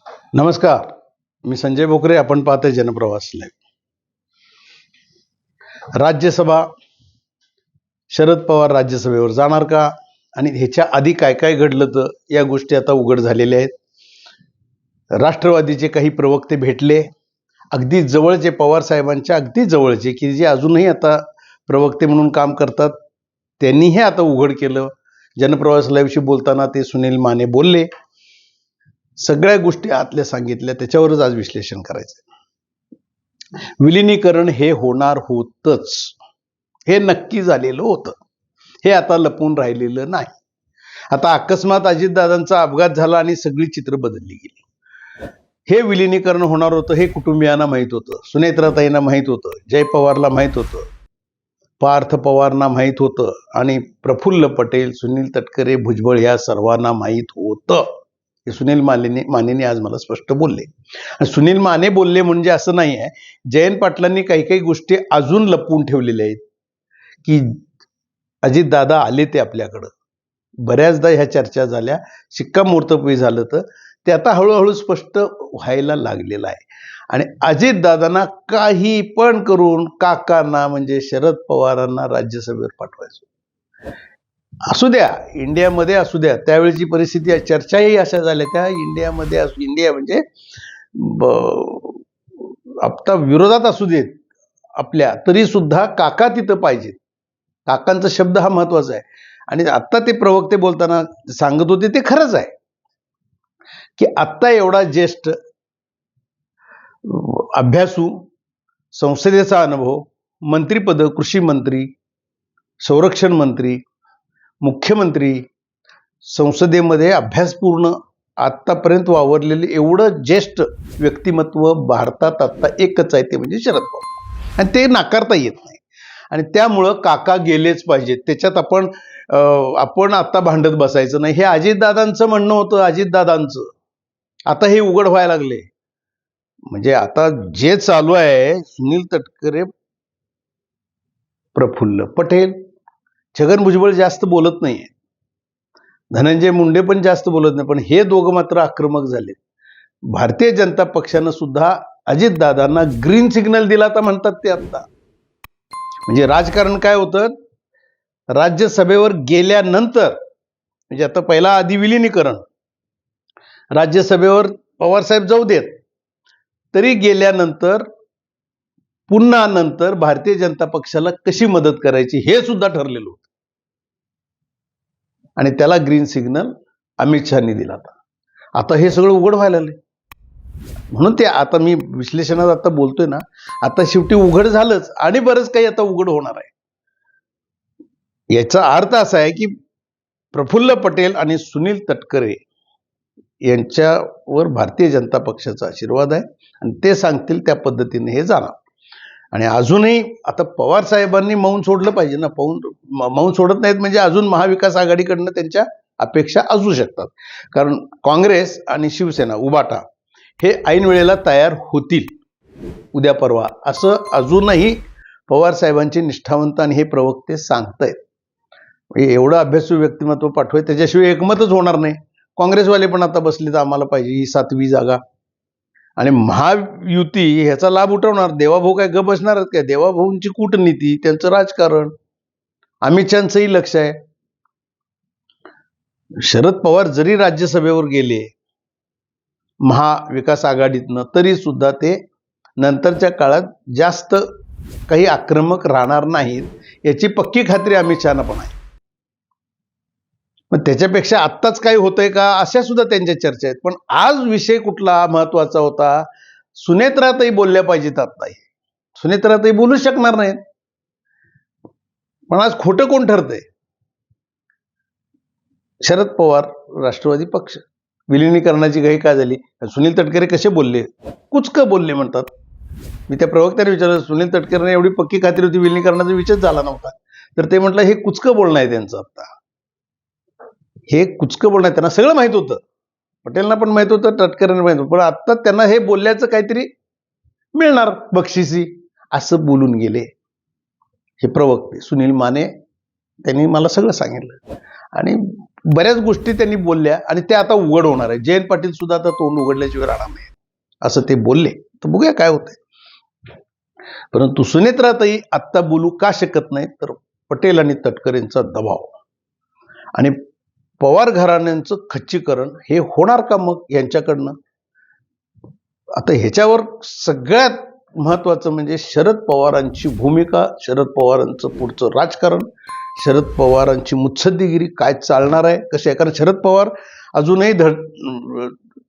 नमस्कार, मी संजय बोकरे. आपण पाहतोय जनप्रवास लाईव्ह. राज्यसभा, शरद पवार राज्यसभेवर जाणार का आणि ह्याच्या आधी काय काय घडलं तर या गोष्टी आता उघड झालेल्या आहेत. राष्ट्रवादीचे काही प्रवक्ते भेटले, अगदी जवळचे, पवार साहेबांच्या अगदी जवळचे, की जे अजूनही आता प्रवक्ते म्हणून काम करतात, त्यांनी हे आता उघड केलं. जनप्रवास लाईव्हशी बोलताना ते सुनील माने बोलले. सगळ्या गोष्टी आतल्या सांगितल्या, त्याच्यावरच आज विश्लेषण करायचं. विलिनीकरण हे होणार होतच, हे नक्की झालेलं होतं, हे आता लपून राहिलेलं नाही. आता अकस्मात अजितदादांचा अपघात झाला आणि सगळी चित्र बदलली गेली. हे विलिनीकरण होणार होतं हे कुटुंबियांना माहीत होतं, सुनेत्राताईंना माहीत होतं, जय पवारला माहीत होतं, पार्थ पवारना माहीत होतं आणि प्रफुल्ल पटेल, सुनील तटकरे, भुजबळ या सर्वांना माहीत होतं. हे सुनील मानेने आज मला स्पष्ट बोलले. आणि सुनील माने बोलले म्हणजे असं नाही आहे, जयंत पाटलांनी काही काही गोष्टी अजून लपवून ठेवलेल्या आहेत की अजितदादा आले ते आपल्याकडं. बऱ्याचदा ह्या चर्चा झाल्या, शिक्कामोर्तबही झालं, तर ते आता हळूहळू स्पष्ट व्हायला लागलेलं आहे. आणि अजितदादांना काही पण करून काकांना म्हणजे शरद पवारांना राज्यसभेवर पाठवायचं. असू द्या, इंडियामध्ये असू द्या, त्यावेळेची परिस्थिती, चर्चाही अशा झाल्या त्या इंडियामध्ये. इंडिया म्हणजे आता विरोधात असू देत आपल्या, तरी सुद्धा काका तिथं पाहिजेत. काकांचा शब्द हा महत्वाचा आहे. आणि आत्ता ते प्रवक्ते बोलताना सांगत होते ते खरंच आहे की आत्ता एवढा ज्येष्ठ, अभ्यासू, संसदेचा अनुभव, मंत्रीपद, कृषी मंत्री, संरक्षण मंत्री, मुख्यमंत्री, संसदेमध्ये अभ्यासपूर्ण आत्तापर्यंत वावरलेले एवढं ज्येष्ठ व्यक्तिमत्व भारतात आत्ता एकच आहे, ते म्हणजे शरद पवार. आणि ते नाकारता येत नाही. आणि त्यामुळं काका गेलेच पाहिजेत. त्याच्यात आपण आता भांडत बसायचं नाही. हे अजितदादांचं म्हणणं होतं, अजितदादांचं. आता हे उघड व्हायला लागले. म्हणजे आता जे चालू आहे, सुनील तटकरे, प्रफुल्ल पटेल, छगन भुजबळ जास्त बोलत नाहीये, धनंजय मुंडे पण जास्त बोलत नाही, पण हे दोघं मात्र आक्रमक झाले. भारतीय जनता पक्षानं सुद्धा अजितदादांना ग्रीन सिग्नल दिला तर म्हणतात ते. आता म्हणजे राजकारण काय होतं, राज्यसभेवर गेल्यानंतर, म्हणजे आता पहिला आधी विलिनीकरण, राज्यसभेवर पवारसाहेब जाऊ देत, तरी गेल्यानंतर पुन्हा नंतर भारतीय जनता पक्षाला कशी मदत करायची हे सुद्धा ठरलेलं होतं. आणि त्याला ग्रीन सिग्नल अमित शहानी दिला. आता हे सगळं उघड व्हायला लागले. म्हणून ते आता मी विश्लेषणात आता बोलतोय ना, आता शेवटी उघड झालंच आणि बरंच काही आता उघड होणार आहे. याचा अर्थ असा आहे की प्रफुल्ल पटेल आणि सुनील तटकरे यांच्यावर भारतीय जनता पक्षाचा आशीर्वाद आहे आणि ते सांगतील त्या पद्धतीने हे जाणार. आणि अजूनही आता पवार साहेबांनी मौन सोडलं पाहिजे ना. मौन सोडत नाहीत म्हणजे अजून महाविकास आघाडीकडनं त्यांच्या अपेक्षा असू शकतात. कारण काँग्रेस आणि शिवसेना, उबाटा हे ऐन वेळेला तयार होतील उद्या परवा, असं अजूनही पवार साहेबांचे निष्ठावंत आणि हे प्रवक्ते सांगतायत. एवढं अभ्यासू व्यक्तिमत्व पाठवाय, त्याच्याशिवाय एकमतच होणार नाही. काँग्रेसवाले पण आता बसले तर आम्हाला पाहिजे ही 7वी जागा. आणि महायुती ह्याचा लाभ उठवणार. देवाभाऊ काय गप बसणार काय? देवाभाऊंची कूटनीती, त्यांचं राजकारण, अमित शहांचंही लक्ष आहे. शरद पवार जरी राज्यसभेवर गेले महाविकास आघाडीतनं, तरी सुद्धा ते नंतरच्या काळात जास्त काही आक्रमक राहणार नाहीत, याची पक्की खात्री अमित शहाना पण आहे. पण त्याच्यापेक्षा आत्ताच काही होतंय का, अशा सुद्धा त्यांच्या चर्चा आहेत. पण आज विषय कुठला महत्वाचा होता, सुनेत्राताई बोलल्या पाहिजेत. आता सुनेत्राताई बोलू शकणार नाहीत. पण आज खोटं कोण ठरतंय? शरद पवार, राष्ट्रवादी पक्ष. विलिनीकरणाची घाई का झाली? सुनील तटकरे कसे बोलले? कुचकं बोलले म्हणतात. मी त्या प्रवक्त्याने विचारलं, सुनील तटकरेंना एवढी पक्की खात्री होती विलिनीकरणाचा विषय झाला नव्हता, तर ते म्हटलं हे कुचकं बोलणं आहे त्यांचं. आता हे कुचकं बोलणं आहे, त्यांना सगळं माहित होतं, पटेलना पण माहित होतं, तटकरेंना माहित होतं, पण आता त्यांना हे बोलल्याचं काहीतरी मिळणार बक्षिसी, असं बोलून गेले हे प्रवक्ते. सुनील माने त्यांनी मला सगळं सांगितलं. आणि बऱ्याच गोष्टी त्यांनी बोलल्या आणि त्या आता उघड होणार आहे. जयंत पाटील सुद्धा आता तोंड उघडल्याशिवाय राहणार नाही असं ते बोलले. तर बघूया काय होतंय. परंतु सुनेत्राताई आत्ता बोलू का शकत नाही, तर पटेल आणि तटकरेंचा दबाव आणि पवार घराण्यांचं खच्चीकरण हे होणार का मग यांच्याकडनं. आता ह्याच्यावर सगळ्यात महत्वाचं म्हणजे शरद पवारांची भूमिका, शरद पवारांचं पुढचं राजकारण, शरद पवारांची मुत्सद्दीगिरी काय चालणार आहे, कशी आहे. कारण शरद पवार अजूनही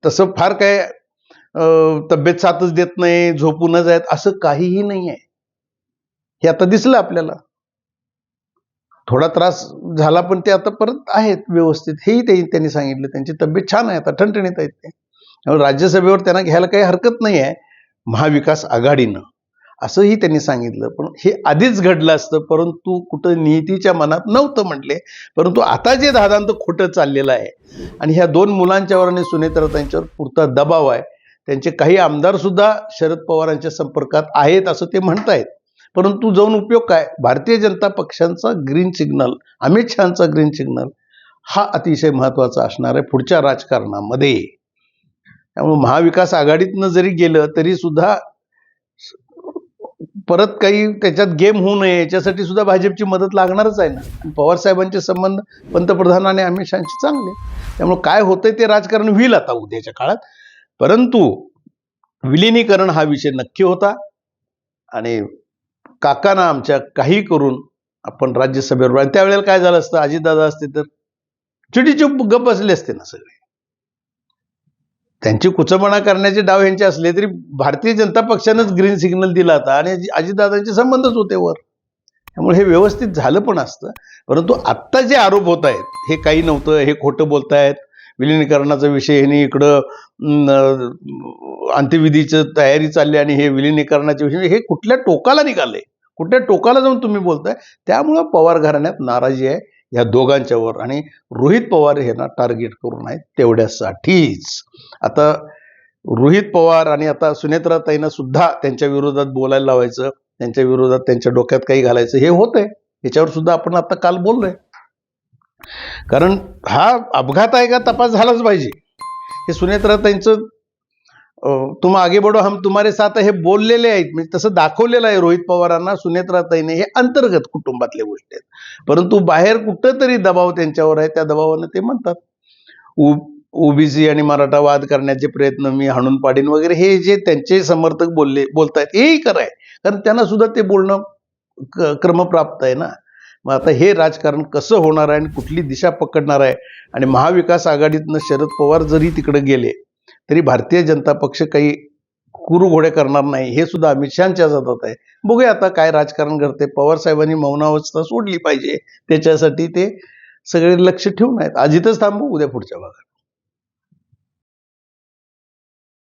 तसं फार काय तब्येत साथच देत नाही, झोपूनच आहेत असं काहीही नाही आहे. हे आता दिसलं आपल्याला. थोडा त्रास झाला पण ते आता परत आहेत व्यवस्थित, हेही त्यांनी सांगितलं. त्यांची तब्येत छान आहे, आता ठणठणीत आहेत ते. त्यामुळे राज्यसभेवर त्यांना घ्यायला काही हरकत नाही आहे महाविकास आघाडीनं, असंही त्यांनी सांगितलं. पण हे आधीच घडलं असतं, परंतु कुठं नियतीच्या मनात नव्हतं म्हटले. परंतु आता जे दादांत खोटं चाललेलं आहे आणि ह्या दोन मुलांच्यावर आणि सुनेत्राताईंच्यावर पुरता दबाव आहे. त्यांचे काही आमदार सुद्धा शरद पवारांच्या संपर्कात आहेत असं ते म्हणतायत. परंतु जाऊन उपयोग काय. भारतीय जनता पक्षांचा ग्रीन सिग्नल, अमित शहाचा ग्रीन सिग्नल हा अतिशय महत्वाचा असणार आहे पुढच्या राजकारणामध्ये. त्यामुळे महाविकास आघाडीतनं जरी गेलं तरी सुद्धा परत काही त्याच्यात गेम होऊ नये याच्यासाठी सुद्धा भाजपची मदत लागणारच आहे ना. आणि पवार साहेबांचे संबंध पंतप्रधान आणि अमित शहाशी चांगले. त्यामुळे काय होतंय ते राजकारण होईल आता उद्याच्या काळात. परंतु विलिनीकरण हा विषय नक्की होता आणि काकांना आमच्या काही करून आपण राज्यसभेवर, त्यावेळेला काय झालं असतं, अजितदादा असते तर चिडीचूप गप बसले असते ना सगळे. त्यांची कुचंबणा करण्याचे डाव यांचे असले तरी भारतीय जनता पक्षानंच ग्रीन सिग्नल दिला होता आणि अजितदादांचे संबंधच होते वर. त्यामुळे हे व्यवस्थित झालं पण असतं. परंतु आत्ता जे आरोप होत आहेत हे काही नव्हतं, हे खोटं बोलतायत. विलिनीकरणाचा विषय ह्यांनी इकडं अंत्यविधीची तयारी चालली आणि हे विलिनीकरणाचे विषय हे कुठल्या टोकाला निघाले, कुठल्या टोकाला जाऊन तुम्ही बोलताय. त्यामुळं पवार घराण्यात नाराजी आहे या दोघांच्यावर आणि रोहित पवार यांना टार्गेट करून आहेत तेवढ्यासाठीच. आता रोहित पवार आणि आता सुनेत्राताईंना सुद्धा त्यांच्या विरोधात बोलायला लावायचं, त्यांच्या विरोधात त्यांच्या डोक्यात काही घालायचं हे होतंय. याच्यावर सुद्धा आपण आता काल बोललोय. कारण हा अपघात आहे का तपास झालाच पाहिजे. हे सुनेत्राताईंचं तुम आगे बढो हम तुम्हारे साथ हे बोललेले आहेत, म्हणजे तसं दाखवलेलं आहे रोहित पवारांना सुनेत्राताईने. हे अंतर्गत कुटुंबातल्या गोष्टी आहेत. परंतु बाहेर कुठं तरी दबाव त्यांच्यावर आहे, त्या दबावानं ते म्हणतात ओबीसी आणि मराठा वाद करण्याचे प्रयत्न मी हाणून पाडीन वगैरे. हे जे त्यांचे समर्थक बोलतायत हेही खरं आहे, कारण त्यांना सुद्धा ते बोलणं क्रमप्राप्त आहे ना. मग आता हे राजकारण कसं होणार आहे आणि कुठली दिशा पकडणार आहे. आणि महाविकास आघाडीतनं शरद पवार जरी तिकडे गेले तरी भारतीय जनता पक्ष काही कुरुघोडे करणार नाही, हे सुद्धा अमित शहाच्या हातात आहे. बघूया आता काय राजकारण घडते. पवार साहेबांनी मौनावस्था सोडली पाहिजे, त्याच्यासाठी ते सगळे लक्ष ठेवून आहेत. आज इथंच थांबू, उद्या पुढच्या भागात.